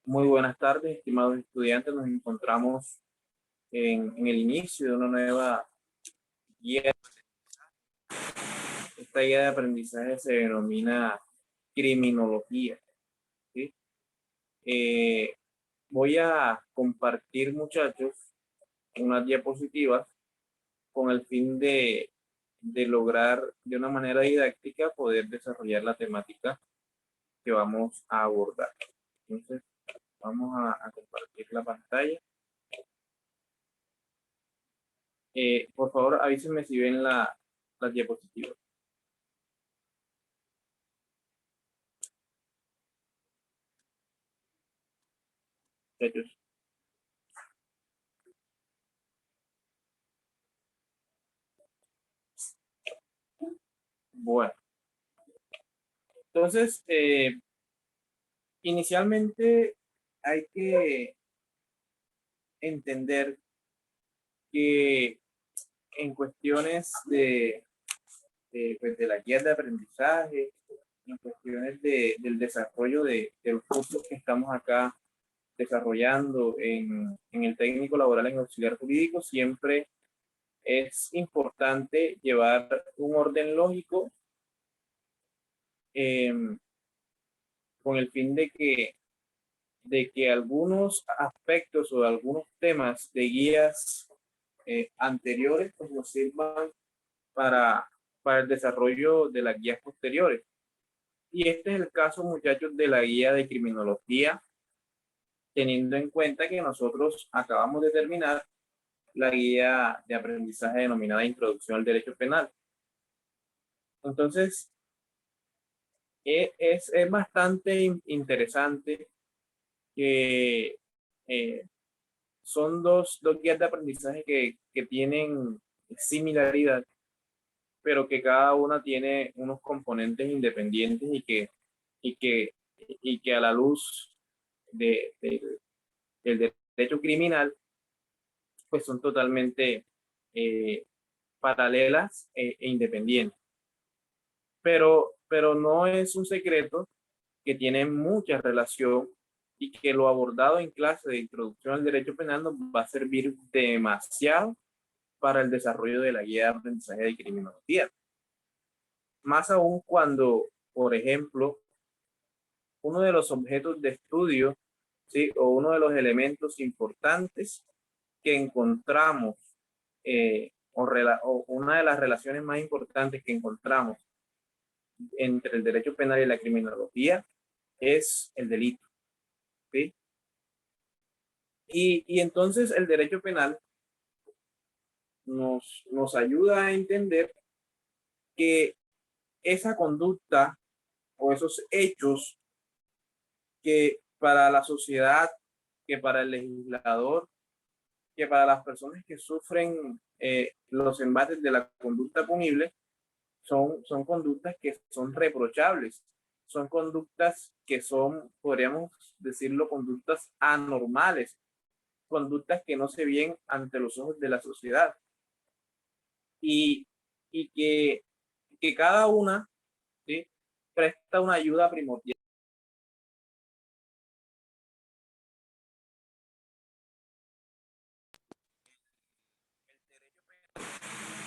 Muy buenas tardes, estimados estudiantes. Nos encontramos en el inicio de una nueva guía. Esta guía de aprendizaje se denomina criminología, ¿sí? Voy a compartir, muchachos, unas diapositivas con el fin de lograr de una manera didáctica poder desarrollar la temática que vamos a abordar. Entonces, vamos a compartir la pantalla. Por favor, avísenme si ven las diapositivas. Muchachos. Bueno, entonces, inicialmente hay que entender que en cuestiones pues, de la guía de aprendizaje, en cuestiones del desarrollo de los cursos que estamos acá desarrollando en el técnico laboral en auxiliar jurídico, siempre es importante llevar un orden lógico eh, con el fin de que algunos aspectos o algunos temas de guías anteriores pues nos sirvan para, para el desarrollo de las guías posteriores. Y este es el caso, muchachos, de la guía de criminología, teniendo en cuenta que nosotros acabamos de terminar la guía de aprendizaje denominada Introducción al Derecho Penal. Entonces, es bastante interesante que son dos guías de aprendizaje que tienen similaridad, pero que cada una tiene unos componentes independientes y que, y que a la luz del derecho criminal, pues son totalmente eh, paralelas e independientes. Pero no es un secreto que tienen mucha relación y que lo abordado en clase de introducción al derecho penal nos va a servir demasiado para el desarrollo de la guía de aprendizaje de criminología. Más aún cuando, por ejemplo, uno de los objetos de estudio, ¿sí? O uno de los elementos importantes que encontramos, o una de las relaciones más importantes que encontramos entre el derecho penal y la criminología es el delito, ¿sí? Y entonces el derecho penal nos ayuda a entender que esa conducta o esos hechos que para la sociedad, que para el legislador, que para las personas que sufren los embates de la conducta punible, son conductas que son reprochables, son conductas que son, podríamos decirlo, conductas anormales, conductas que no se ven ante los ojos de la sociedad y, y que cada una, ¿sí?, presta una ayuda primordial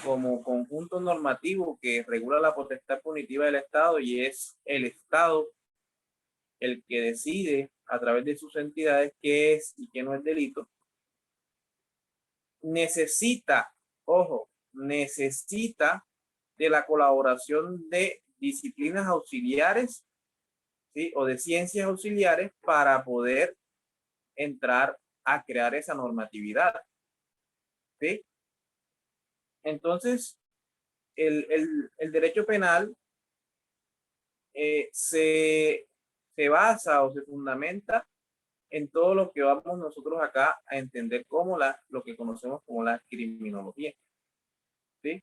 como conjunto normativo que regula la potestad punitiva del Estado, y es el Estado el que decide a través de sus entidades qué es y qué no es delito. Necesita, ojo, necesita de la colaboración de disciplinas auxiliares, ¿sí?, o de ciencias auxiliares para poder entrar a crear esa normatividad, ¿sí? Entonces, el derecho penal se basa o se fundamenta en todo lo que vamos nosotros acá a entender como lo que conocemos como la criminología, ¿sí?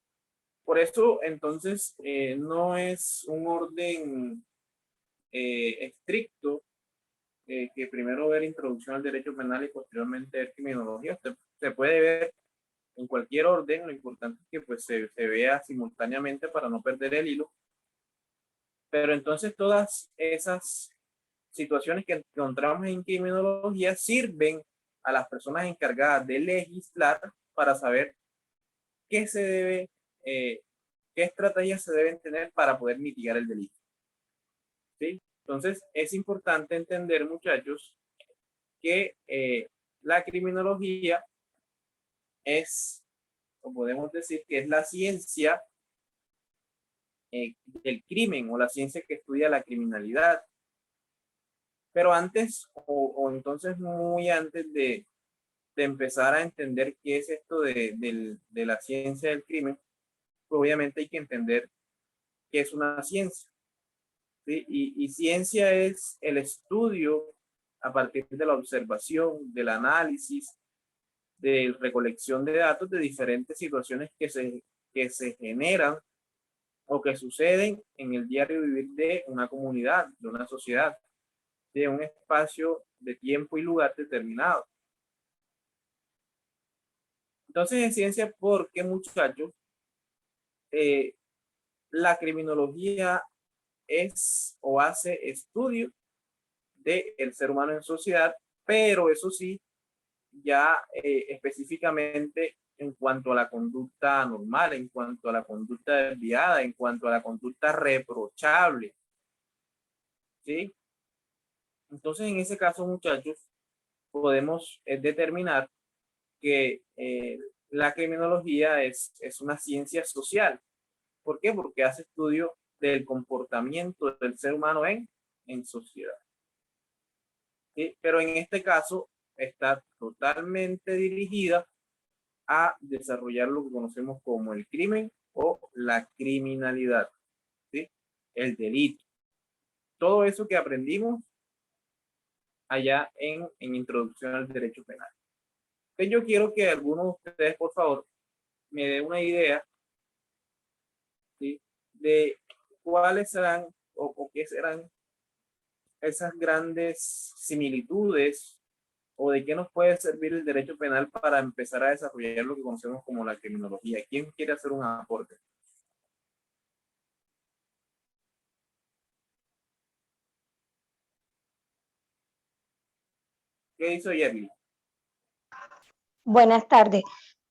Por eso, entonces, no es un orden estricto, que primero ver introducción al derecho penal y posteriormente ver criminología. Se puede ver en cualquier orden, lo importante es que pues se vea simultáneamente para no perder el hilo. Pero entonces todas esas situaciones que encontramos en criminología sirven a las personas encargadas de legislar para saber qué se debe, qué estrategias se deben tener para poder mitigar el delito. ¿Sí? Entonces, es importante entender, muchachos, que la criminología es, o podemos decir que es la ciencia del crimen o la ciencia que estudia la criminalidad. Pero antes, o entonces muy antes de empezar a entender qué es esto de la ciencia del crimen, pues obviamente hay que entender qué es una ciencia. ¿Sí? Y ciencia es el estudio a partir de la observación, del análisis, de recolección de datos de diferentes situaciones que se generan o que suceden en el diario vivir de una comunidad, de una sociedad, de un espacio de tiempo y lugar determinado. Entonces, en ciencia, ¿por qué, muchachos? La criminología es o hace estudio del ser humano en sociedad, pero eso sí, ya específicamente en cuanto a la conducta anormal, en cuanto a la conducta desviada, en cuanto a la conducta reprochable. ¿Sí? Entonces, en ese caso, muchachos, podemos determinar que la criminología es una ciencia social. ¿Por qué? Porque hace estudio del comportamiento del ser humano en sociedad. ¿Sí? Pero en este caso está totalmente dirigida a desarrollar lo que conocemos como el crimen o la criminalidad, ¿sí? El delito. Todo eso que aprendimos allá en Introducción al Derecho Penal. Entonces yo quiero que algunos de ustedes, por favor, me dé una idea, ¿sí? De cuáles serán o qué serán esas grandes similitudes o de qué nos puede servir el derecho penal para empezar a desarrollar lo que conocemos como la criminología. ¿Quién quiere hacer un aporte? ¿Qué hizo Yerli? Buenas tardes.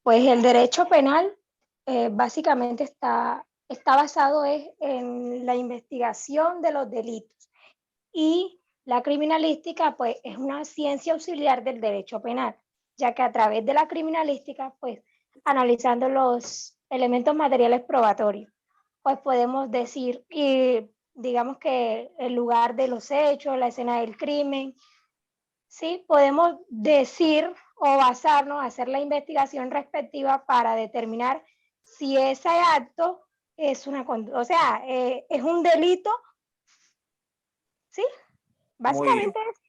Pues el derecho penal básicamente está basado en la investigación de los delitos y la criminalística pues es una ciencia auxiliar del derecho penal, ya que a través de la criminalística pues analizando los elementos materiales probatorios, pues podemos decir y digamos que el lugar de los hechos, la escena del crimen, ¿sí? Podemos decir o basarnos, hacer la investigación respectiva para determinar si ese acto es o sea, es un delito, ¿sí? Muy bien, Básicamente es.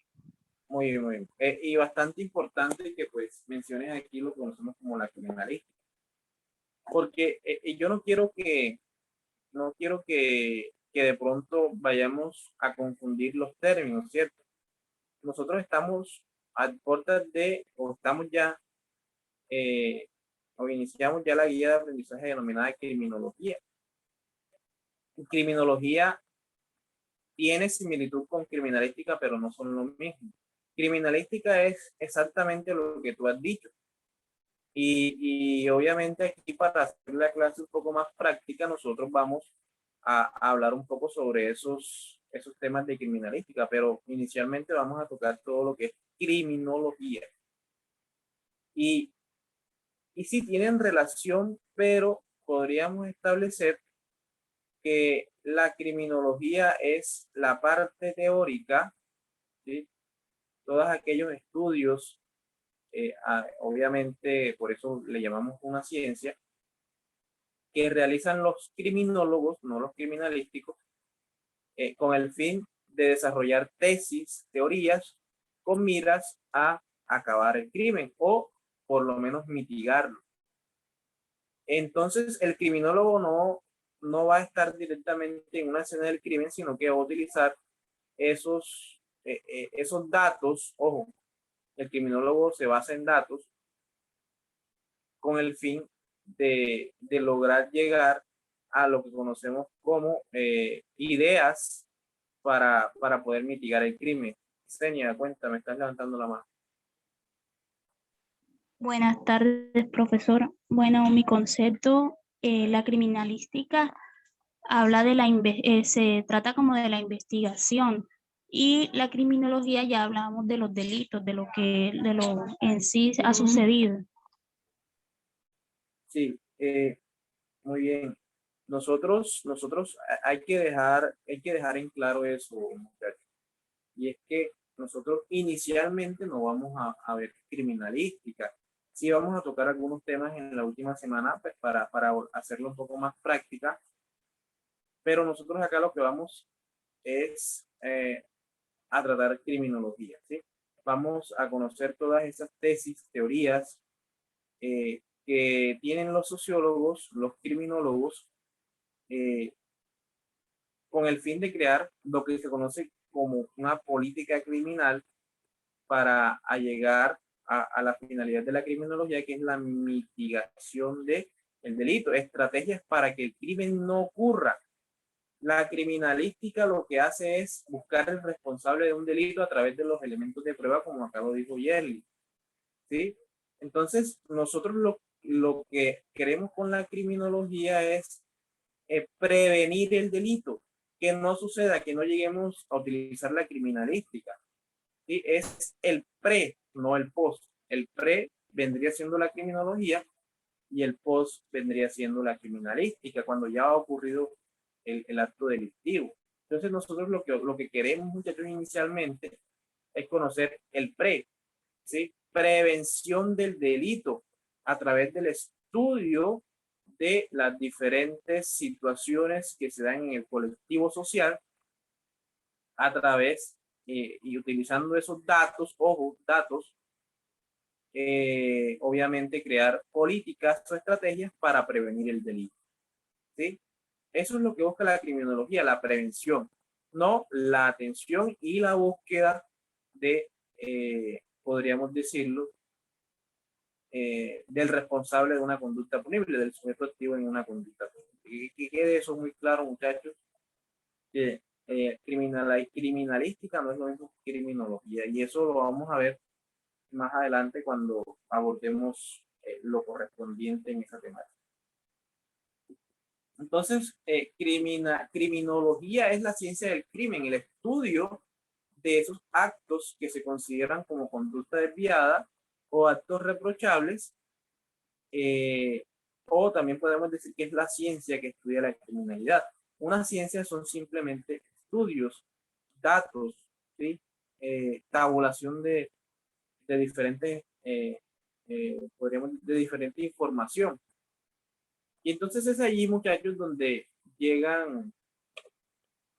muy bien, muy bien. Y bastante importante que pues menciones aquí lo que conocemos como la criminalística, porque yo no quiero que de pronto vayamos a confundir los términos, ¿cierto? Nosotros estamos a puertas de, o estamos ya, eh, o iniciamos ya la guía de aprendizaje denominada criminología. Criminología tiene similitud con criminalística, pero no son lo mismo. Criminalística es exactamente lo que tú has dicho. Y obviamente aquí para hacer la clase un poco más práctica, nosotros vamos a hablar un poco sobre esos temas de criminalística, pero inicialmente vamos a tocar todo lo que es criminología. Y, y sí tienen relación, pero podríamos establecer que la criminología es la parte teórica, ¿sí? Todos aquellos estudios, obviamente por eso le llamamos una ciencia, que realizan los criminólogos, no los criminalísticos, con el fin de desarrollar tesis, teorías, con miras a acabar el crimen o por lo menos mitigarlo. Entonces, el criminólogo no va a estar directamente en una escena del crimen, sino que va a utilizar esos datos. Ojo, el criminólogo se basa en datos con el fin de lograr llegar a lo que conocemos como ideas para poder mitigar el crimen. Senia, cuéntame, estás levantando la mano. Buenas tardes, profesor. Bueno, mi concepto, la criminalística habla de se trata como de la investigación, y la criminología ya hablábamos de los delitos, de lo en sí ha sucedido. Sí, muy bien. Nosotros hay que dejar en claro eso, muchachos. Y es que nosotros inicialmente no vamos a ver criminalística. Sí vamos a tocar algunos temas en la última semana, pues, para hacerlo un poco más práctica, pero nosotros acá lo que vamos es a tratar criminología, ¿sí? Vamos a conocer todas esas tesis, teorías que tienen los sociólogos, los criminólogos, eh, con el fin de crear lo que se conoce como una política criminal para llegar a la finalidad de la criminología, que es la mitigación del delito, estrategias para que el crimen no ocurra. La criminalística lo que hace es buscar el responsable de un delito a través de los elementos de prueba, como acá lo dijo Yerli, ¿sí? Entonces, nosotros lo que queremos con la criminología es prevenir el delito, que no suceda, que no lleguemos a utilizar la criminalística. ¿Sí? Es el pre, no el post. El pre vendría siendo la criminología y el post vendría siendo la criminalística, cuando ya ha ocurrido el acto delictivo. Entonces nosotros lo que queremos, muchachos, inicialmente es conocer el pre, ¿sí? Prevención del delito a través del estudio de las diferentes situaciones que se dan en el colectivo social a través y utilizando esos datos, ojo, datos, obviamente crear políticas o estrategias para prevenir el delito. ¿Sí? Eso es lo que busca la criminología, la prevención, no la atención y la búsqueda de, podríamos decirlo, del responsable de una conducta punible, del sujeto activo en una conducta punible. Que quede eso muy claro, muchachos, que criminalística no es lo mismo que criminología, y eso lo vamos a ver más adelante cuando abordemos lo correspondiente en esa temática. Entonces, criminología es la ciencia del crimen, el estudio de esos actos que se consideran como conducta desviada o actos reprochables, o también podemos decir que es la ciencia que estudia la criminalidad. Una ciencia son simplemente estudios, datos, ¿sí? Tabulación de diferentes, podríamos de diferente información. Y entonces es allí, muchachos, donde llegan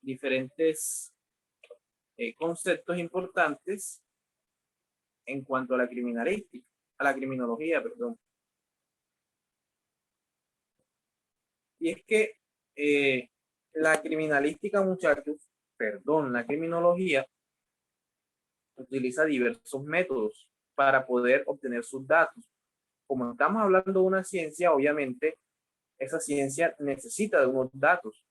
diferentes conceptos importantes en cuanto a la criminalística, a la criminología, perdón. Y es que la criminalística, muchachos, perdón, la criminología utiliza diversos métodos para poder obtener sus datos. Como estamos hablando de una ciencia, obviamente, esa ciencia necesita de unos datos,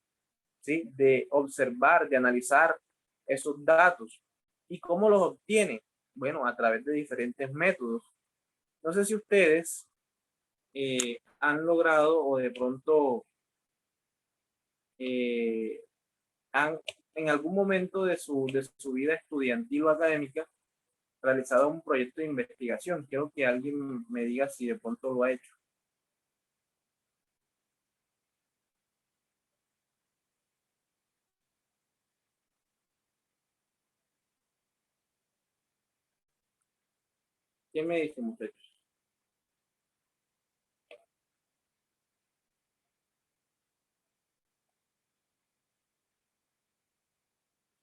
¿sí? De observar, de analizar esos datos. ¿Y cómo los obtiene? Bueno, a través de diferentes métodos. No sé si ustedes han logrado o de pronto han en algún momento de su vida estudiantil o académica realizado un proyecto de investigación. Quiero que alguien me diga si de pronto lo ha hecho. ¿Quién me dice, muchachos?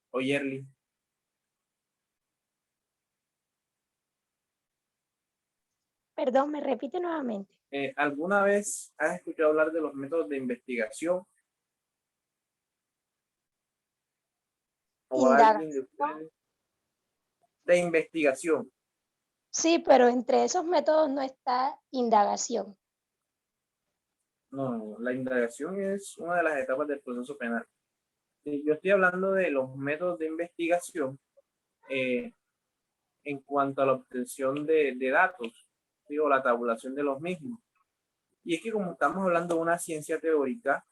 O Yerli. Perdón, me repite nuevamente. ¿Alguna vez has escuchado hablar de los métodos de investigación? ¿O alguien de ustedes? De investigación. Sí, pero entre esos métodos no está indagación. No, la indagación es una de las etapas del proceso penal. Yo estoy hablando de los métodos de investigación en cuanto a la obtención de datos, ¿sí? O la tabulación de los mismos. Y es que como estamos hablando de una ciencia teórica,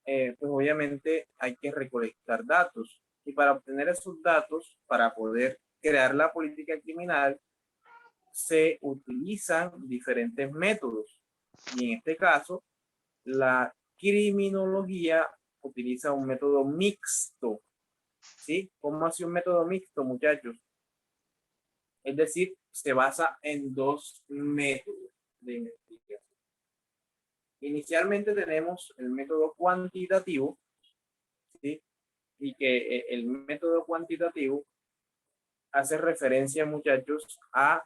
pues obviamente hay que recolectar datos. Y para obtener esos datos, para poder crear la política criminal, se utilizan diferentes métodos. Y en este caso, la criminología utiliza un método mixto. ¿Sí? ¿Cómo hace un método mixto, muchachos? Es decir, se basa en dos métodos de investigación. Inicialmente tenemos el método cuantitativo, ¿sí? Y que el método cuantitativo hace referencia, muchachos, a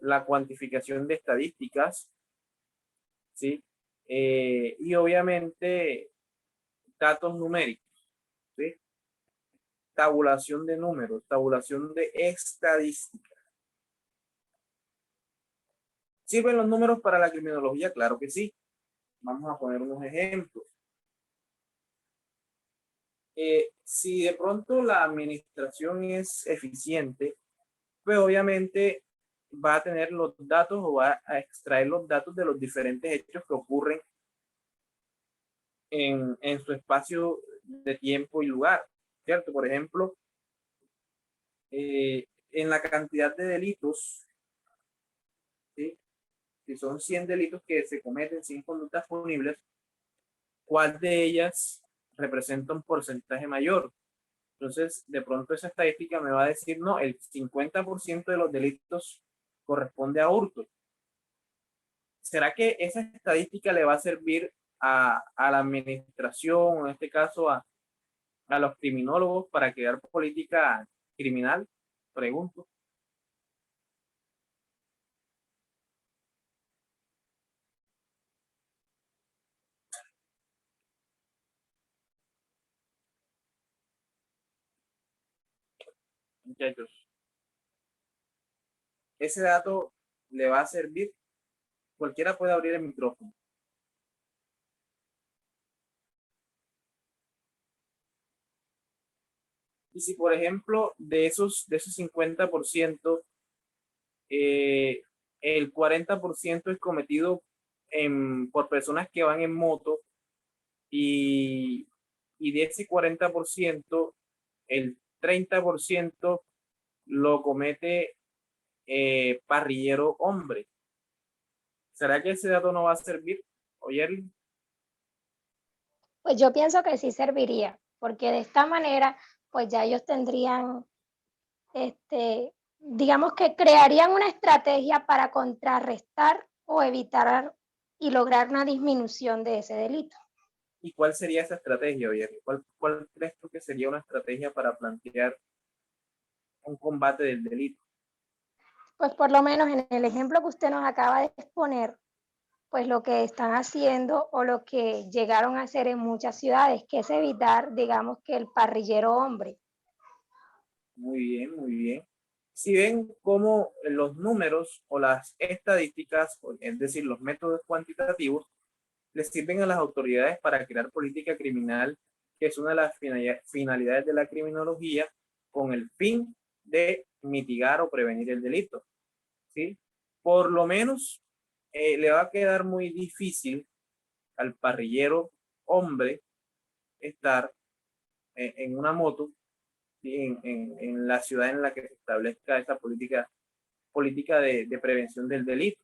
la cuantificación de estadísticas, ¿sí? Y obviamente datos numéricos, ¿sí? Tabulación de números, tabulación de estadísticas. ¿Sirven los números para la criminología? Claro que sí. Vamos a poner unos ejemplos. Si de pronto la administración es eficiente, pues obviamente va a tener los datos o va a extraer los datos de los diferentes hechos que ocurren en su espacio de tiempo y lugar, ¿cierto? Por ejemplo, en la cantidad de delitos, ¿sí? Si son 100 delitos que se cometen, 100 conductas punibles, ¿cuál de ellas representa un porcentaje mayor? Entonces, de pronto esa estadística me va a decir, no, el 50% de los delitos corresponde a hurto. ¿Será que esa estadística le va a servir a la administración, o en este caso a los criminólogos, para crear política criminal? Pregunto. Muchachos, ese dato le va a servir. Cualquiera puede abrir el micrófono. Y si, por ejemplo, de ese 50%, el 40% es cometido por personas que van en moto y, y de ese 40%, el 30% lo comete parrillero hombre. ¿Será que ese dato no va a servir? Oye, Pues yo pienso que sí serviría, porque de esta manera, pues ya ellos tendrían, digamos que crearían una estrategia para contrarrestar o evitar y lograr una disminución de ese delito. ¿y cuál sería esa estrategia, oye? ¿Cuál crees tú que sería una estrategia para plantear un combate del delito? Pues por lo menos en el ejemplo que usted nos acaba de exponer, pues lo que están haciendo o lo que llegaron a hacer en muchas ciudades, que es evitar, digamos, que el parrillero hombre. Muy bien, muy bien. Si ven cómo los números o las estadísticas, es decir, los métodos cuantitativos, les sirven a las autoridades para crear política criminal, que es una de las finalidades de la criminología, con el fin de mitigar o prevenir el delito, ¿sí? Por lo menos le va a quedar muy difícil al parrillero hombre estar en una moto, ¿sí? En la ciudad en la que se establezca esa política de prevención del delito.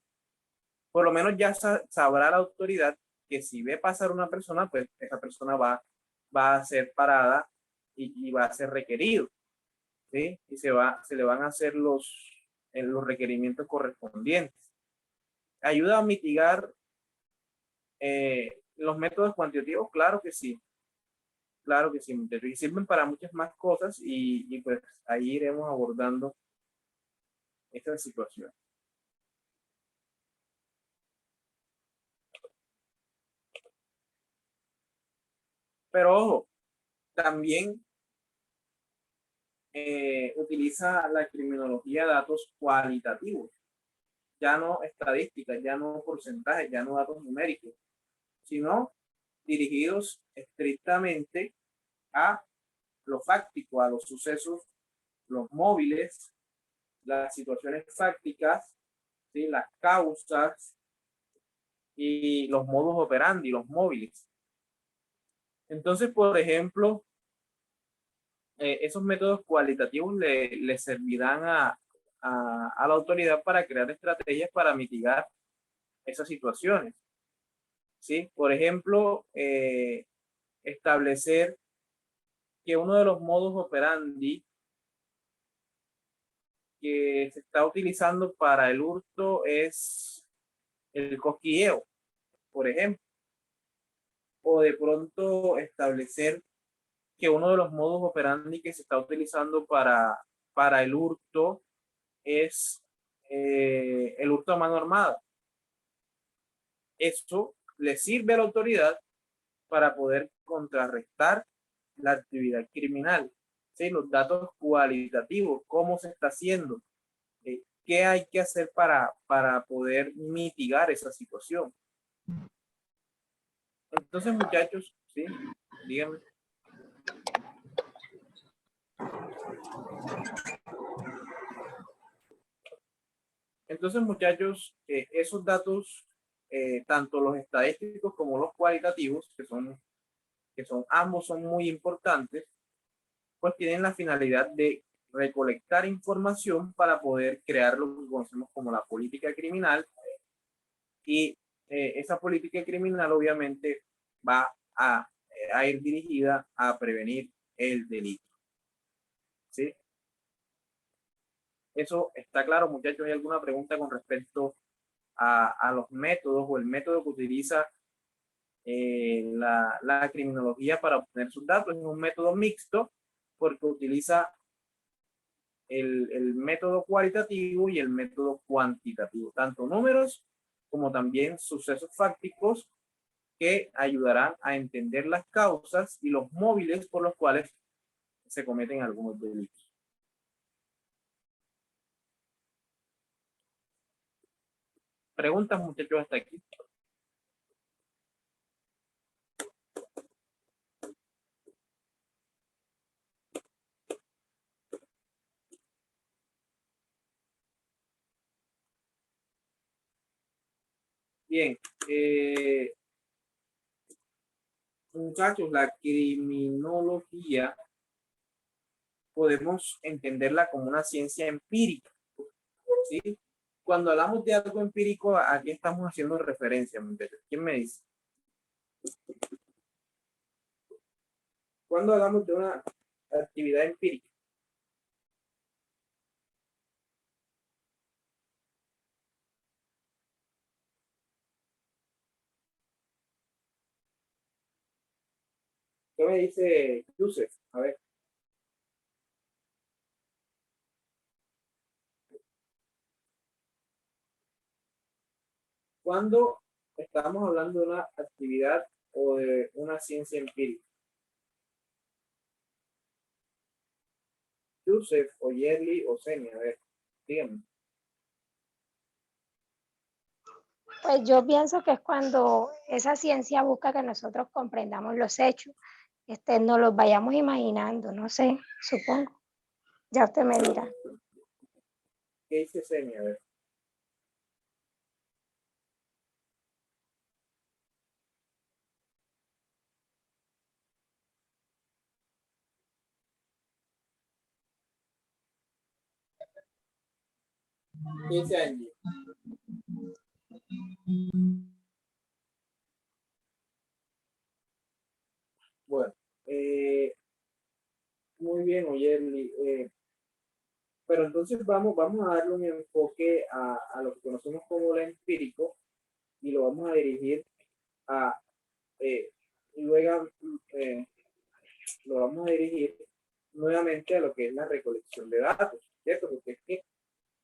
Por lo menos ya sabrá la autoridad que si ve pasar una persona, pues esa persona va a ser parada y va a ser requerido, ¿sí? Y se le van a hacer los requerimientos correspondientes. ¿Ayuda a mitigar los métodos cuantitativos? Claro que sí, y sirven para muchas más cosas y pues ahí iremos abordando esta situación. Pero ojo, también utiliza la criminología datos cualitativos, ya no estadísticas, ya no porcentajes, ya no datos numéricos, sino dirigidos estrictamente a lo fáctico, a los sucesos, los móviles, las situaciones fácticas, ¿sí? Las causas y los modus operandi, los móviles. Entonces, por ejemplo, esos métodos cualitativos le servirán a la autoridad para crear estrategias para mitigar esas situaciones. ¿Sí? Por ejemplo, establecer que uno de los modus operandi que se está utilizando para el hurto es el cosquilleo, por ejemplo. O de pronto establecer que uno de los modus operandi que se está utilizando para el hurto es el hurto a mano armada. Eso le sirve a la autoridad para poder contrarrestar la actividad criminal. ¿Sí? Los datos cualitativos, cómo se está haciendo, qué hay que hacer para poder mitigar esa situación. Entonces, muchachos, ¿sí? Díganme. Entonces, muchachos, esos datos, tanto los estadísticos como los cualitativos, que son ambos son muy importantes, pues tienen la finalidad de recolectar información para poder crear lo que conocemos como la política criminal, y esa política criminal obviamente va a ir dirigida a prevenir el delito. ¿Sí? Eso está claro, muchachos. ¿Hay alguna pregunta con respecto a los métodos o el método que utiliza la criminología para obtener sus datos? Es un método mixto porque utiliza el método cualitativo y el método cuantitativo, tanto números como también sucesos fácticos que ayudarán a entender las causas y los móviles por los cuales se cometen algunos delitos. ¿Preguntas, muchachos, hasta aquí? Bien, muchachos, la criminología podemos entenderla como una ciencia empírica, ¿sí? Cuando hablamos de algo empírico, ¿a qué estamos haciendo referencia, muchachos? ¿Quién me dice? Cuando hablamos de una actividad empírica, ¿qué me dice Yusef? A ver. Cuando estamos hablando de una actividad o de una ciencia empírica, Yusef o Yerli o Senia, a ver, díganme. Pues yo pienso que es cuando esa ciencia busca que nosotros comprendamos los hechos, nos los vayamos imaginando, no sé, supongo. Ya usted me dirá. ¿Qué dice Senia? A ver. ¿Qué dice Angie? Bueno, muy bien, Oyerli. Pero entonces vamos a darle un enfoque a lo que conocemos como lo empírico y lo vamos a dirigir a, y luego lo vamos a dirigir nuevamente a lo que es la recolección de datos, ¿cierto? Porque es que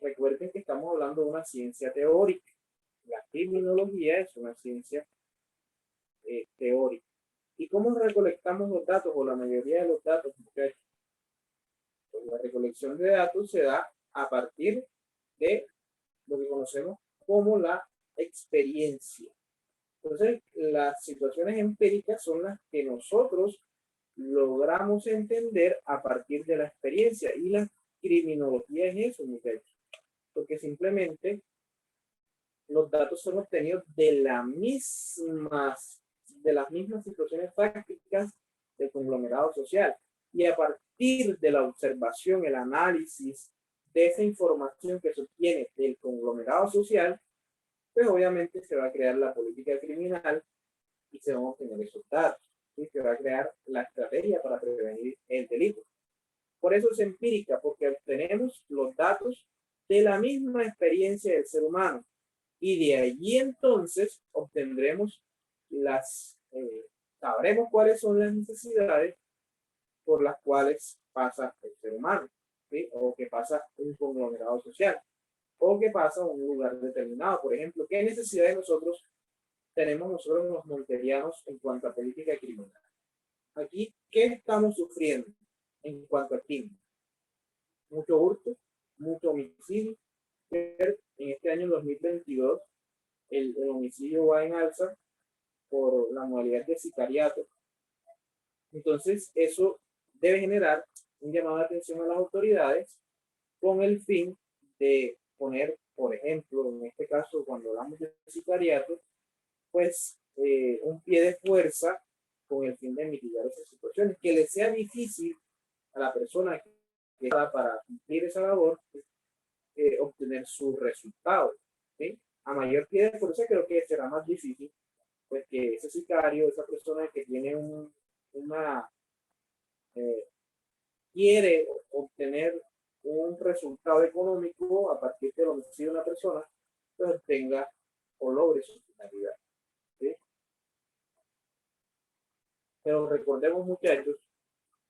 recuerden que estamos hablando de una ciencia teórica. La criminología es una ciencia teórica. ¿Y cómo recolectamos los datos o la mayoría de los datos? Pues la recolección de datos se da a partir de lo que conocemos como la experiencia. Entonces, las situaciones empíricas son las que nosotros logramos entender a partir de la experiencia. Y la criminología es eso, muchachos, porque simplemente los datos son obtenidos de las mismas situaciones fácticas del conglomerado social. Y a partir de la observación, el análisis de esa información que se obtiene del conglomerado social, pues obviamente se va a crear la política criminal y se van a obtener esos datos. Y se va a crear la estrategia para prevenir el delito. Por eso es empírica, porque obtenemos los datos de la misma experiencia del ser humano. Y de allí entonces obtendremos sabremos cuáles son las necesidades por las cuales pasa el ser humano, ¿sí? O que pasa un conglomerado social, o que pasa un lugar determinado. Por ejemplo, ¿qué necesidades tenemos nosotros los monterianos en cuanto a política criminal? Aquí, ¿qué estamos sufriendo en cuanto a crimen? Mucho hurto, mucho homicidio. En este año 2022, el homicidio va en alza por la modalidad de sicariato. Entonces, eso debe generar un llamado de atención a las autoridades con el fin de poner, por ejemplo, en este caso, cuando hablamos de sicariato, pues un pie de fuerza con el fin de mitigar esas situaciones, que le sea difícil a la persona que está para cumplir esa labor obtener sus resultados, ¿sí? A mayor pie de fuerza creo que será más difícil, pues que ese sicario, esa persona que tiene quiere obtener un resultado económico a partir del homicidio de una persona, pues obtenga o logre su finalidad, ¿sí? Pero recordemos, muchachos,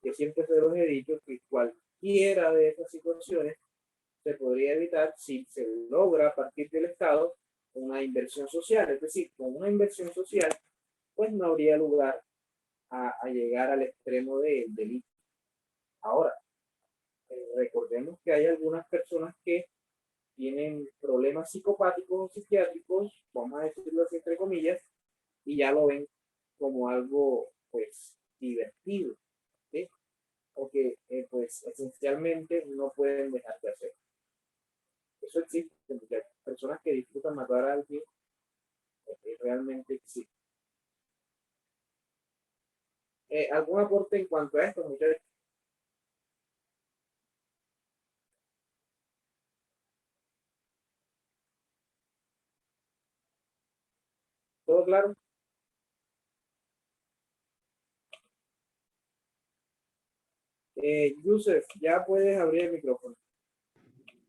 que siempre se los he dicho que cualquiera de esas situaciones se podría evitar si se logra a partir del Estado una inversión social. Es decir, con una inversión social, pues no habría lugar a llegar al extremo del delito. Ahora, recordemos que hay algunas personas que tienen problemas psicopáticos o psiquiátricos, vamos a decirlo así entre comillas, y ya lo ven como algo, pues, divertido, ¿sí? O que, pues, esencialmente no pueden dejar de hacer. Eso existe, porque hay personas que disfrutan matar a alguien, realmente existe. ¿Algún aporte en cuanto a esto, muchachos? ¿Todo claro? Yusef, ya puedes abrir el micrófono.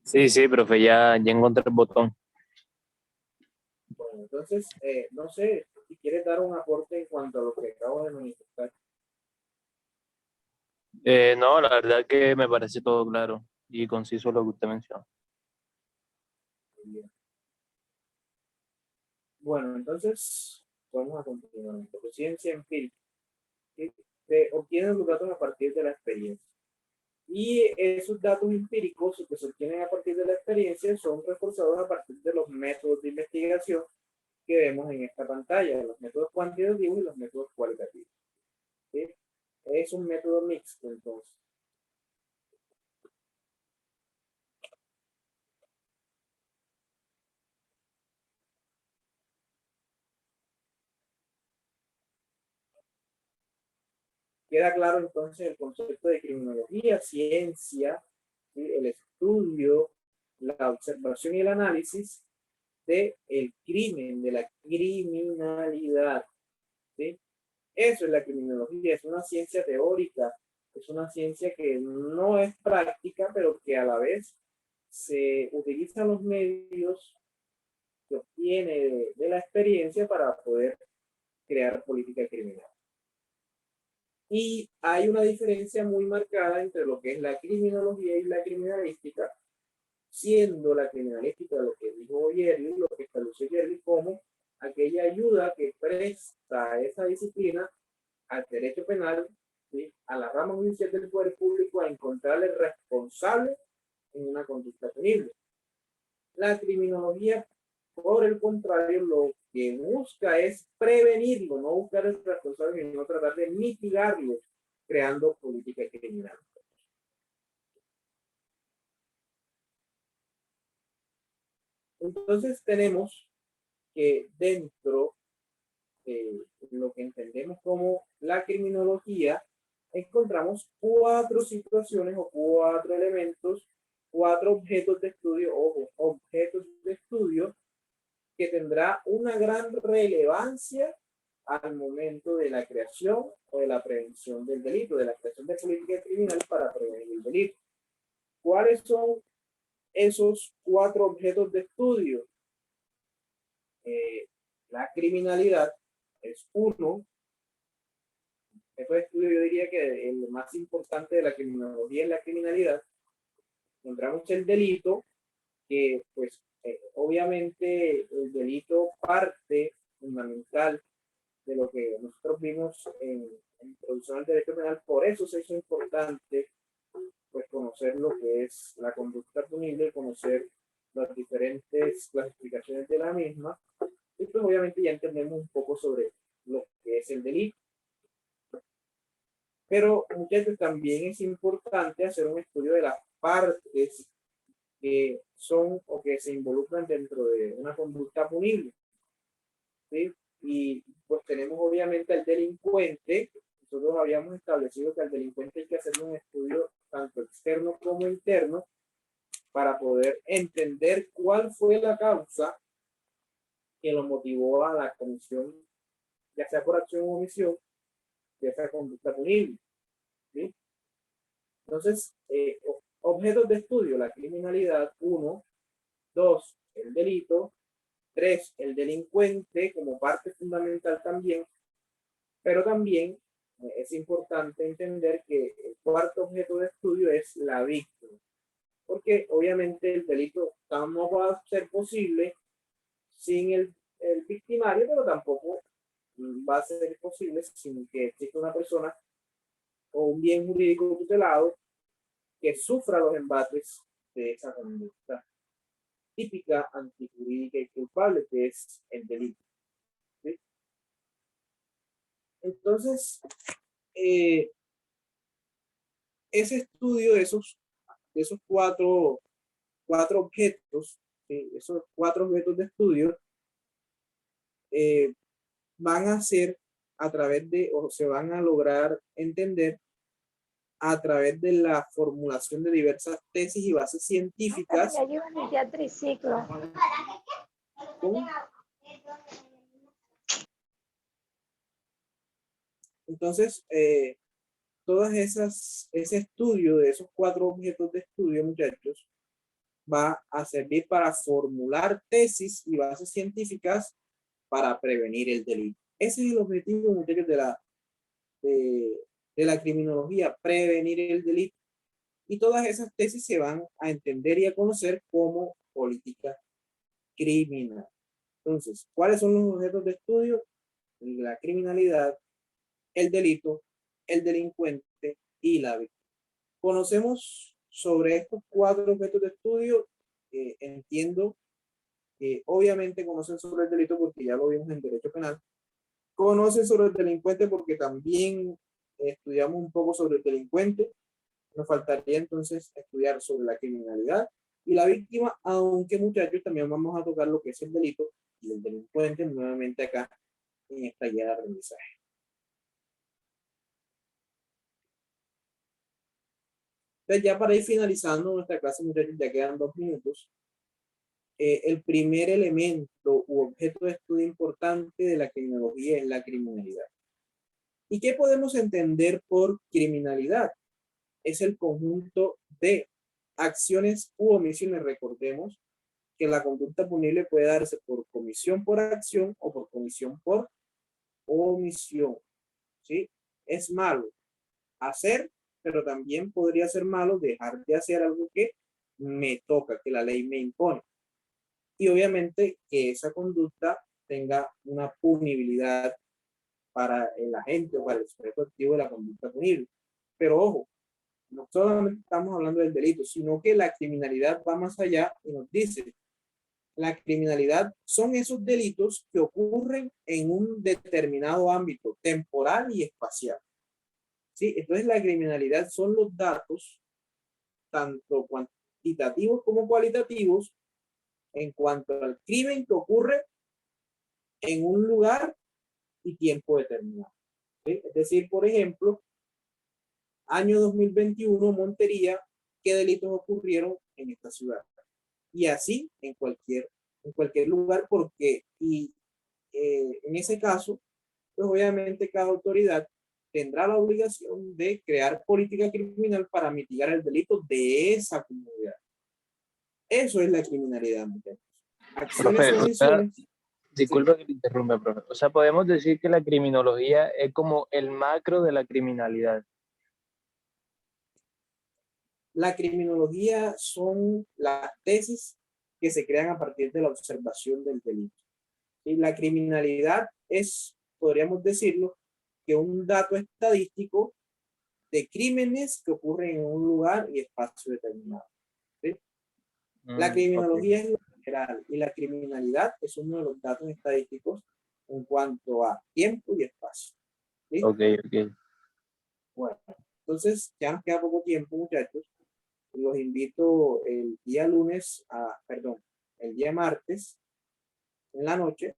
Sí, sí, profe, ya encontré el botón. Bueno, entonces, no sé si quieres dar un aporte en cuanto a lo que acabo de manifestar. No, la verdad que me parece todo claro y conciso lo que usted mencionó. Bien. Bueno, entonces, vamos a continuar. Ciencia empírica. Se obtienen los datos a partir de la experiencia. Y esos datos empíricos que se obtienen a partir de la experiencia son reforzados a partir de los métodos de investigación que vemos en esta pantalla, los métodos cuantitativos y los métodos cualitativos. ¿Sí? Es un método mixto, entonces. Queda claro entonces el concepto de criminología, ciencia, ¿sí? El estudio, la observación y el análisis del crimen, de la criminalidad, ¿sí? Eso es la criminología, es una ciencia teórica, es una ciencia que no es práctica, pero que a la vez se utilizan los medios que obtiene de la experiencia para poder crear política criminal. Y hay una diferencia muy marcada entre lo que es la criminología y la criminalística, siendo la criminalística lo que dijo Yerli, lo que estableció Yerli como aquella ayuda que presta esa disciplina al derecho penal, ¿sí? A la rama judicial del poder público a encontrarle responsable en una conducta punible. La criminología, por el contrario, lo que busca es prevenirlo, no buscar el responsable, sino tratar de mitigarlo creando política criminal. Entonces tenemos que dentro de lo que entendemos como la criminología, encontramos 4 situaciones o 4 elementos, 4 objetos de estudio o objetos de estudio que tendrá una gran relevancia al momento de la creación o de la prevención del delito, de la creación de política criminal para prevenir el delito. ¿Cuáles son esos 4 objetos de estudio? La criminalidad es uno. Este estudio yo diría que el más importante de la criminología es la criminalidad. Encontramos el delito, que pues obviamente el delito parte fundamental de lo que nosotros vimos en introducción al derecho penal. Por eso se hizo importante pues conocer lo que es la conducta punible, conocer las diferentes clasificaciones de la misma, y pues obviamente ya entendemos un poco sobre lo que es el delito. Pero muchachos, también es importante hacer un estudio de las partes que son o que se involucran dentro de una conducta punible, ¿sí? Y pues tenemos obviamente al delincuente. Nosotros habíamos establecido que al delincuente hay que hacerle un estudio tanto externo como interno para poder entender cuál fue la causa que lo motivó a la comisión, ya sea por acción o omisión, de esa conducta punible, ¿sí? Entonces, objetos de estudio: la criminalidad, 1, 2, el delito, 3, el delincuente como parte fundamental también, pero también es importante entender que el cuarto objeto de estudio es la víctima, porque obviamente el delito no va a ser posible sin el victimario, pero tampoco va a ser posible sin que exista una persona o un bien jurídico tutelado que sufra los embates de esa conducta típica, antijurídica y culpable, que es el delito, ¿sí? Entonces, ese estudio de esos 4 objetos, ¿sí? Esos 4 objetos de estudio van a ser a través de, o se van a lograr entender a través de la formulación de diversas tesis y bases científicas. Ya triciclo. Entonces, ese estudio de esos 4 objetos de estudio, muchachos, va a servir para formular tesis y bases científicas para prevenir el delito. Ese es el objetivo, muchachos, de la criminología: prevenir el delito. Y todas esas tesis se van a entender y a conocer como política criminal. Entonces, ¿cuáles son los objetos de estudio? La criminalidad, el delito, el delincuente y la víctima. Conocemos sobre estos 4 objetos de estudio. Entiendo que obviamente conocen sobre el delito porque ya lo vimos en derecho penal. Conocen sobre el delincuente porque también estudiamos un poco sobre el delincuente. Nos faltaría entonces estudiar sobre la criminalidad y la víctima, aunque muchachos también vamos a tocar lo que es el delito y el delincuente nuevamente acá en esta guía de aprendizaje. Entonces, ya para ir finalizando nuestra clase, muchachos, ya quedan 2 minutos. El primer elemento u objeto de estudio importante de la criminología es la criminalidad. ¿Y qué podemos entender por criminalidad? Es el conjunto de acciones u omisiones. Recordemos que la conducta punible puede darse por comisión por acción o por comisión por omisión, ¿sí? Es malo hacer, pero también podría ser malo dejar de hacer algo que me toca, que la ley me impone. Y obviamente que esa conducta tenga una punibilidad para el agente o para el sujeto activo de la conducta punible. Pero ojo, no solamente estamos hablando del delito, sino que la criminalidad va más allá y nos dice: la criminalidad son esos delitos que ocurren en un determinado ámbito temporal y espacial. ¿sí? Entonces la criminalidad son los datos, tanto cuantitativos como cualitativos, en cuanto al crimen que ocurre en un lugar y tiempo determinado. ¿Sí? Es decir, por ejemplo, año 2021, Montería, ¿qué delitos ocurrieron en esta ciudad? Y así en cualquier lugar, porque en ese caso, pues obviamente cada autoridad tendrá la obligación de crear política criminal para mitigar el delito de esa comunidad. Eso es la criminalidad, muchachos. Acciones Profe, y o sea, omisiones. disculpa que te interrumpa, profe. O sea, podemos decir que la criminología es como el macro de la criminalidad. La criminología son las tesis que se crean a partir de la observación del delito. Y la criminalidad es, podríamos decirlo, que un dato estadístico de crímenes que ocurren en un lugar y espacio determinado. ¿Sí? La criminología es lo general y la criminalidad es uno de los datos estadísticos en cuanto a tiempo y espacio. ¿Sí? Ok, ok. Bueno, entonces ya nos queda poco tiempo, muchachos. Los invito el día martes en la noche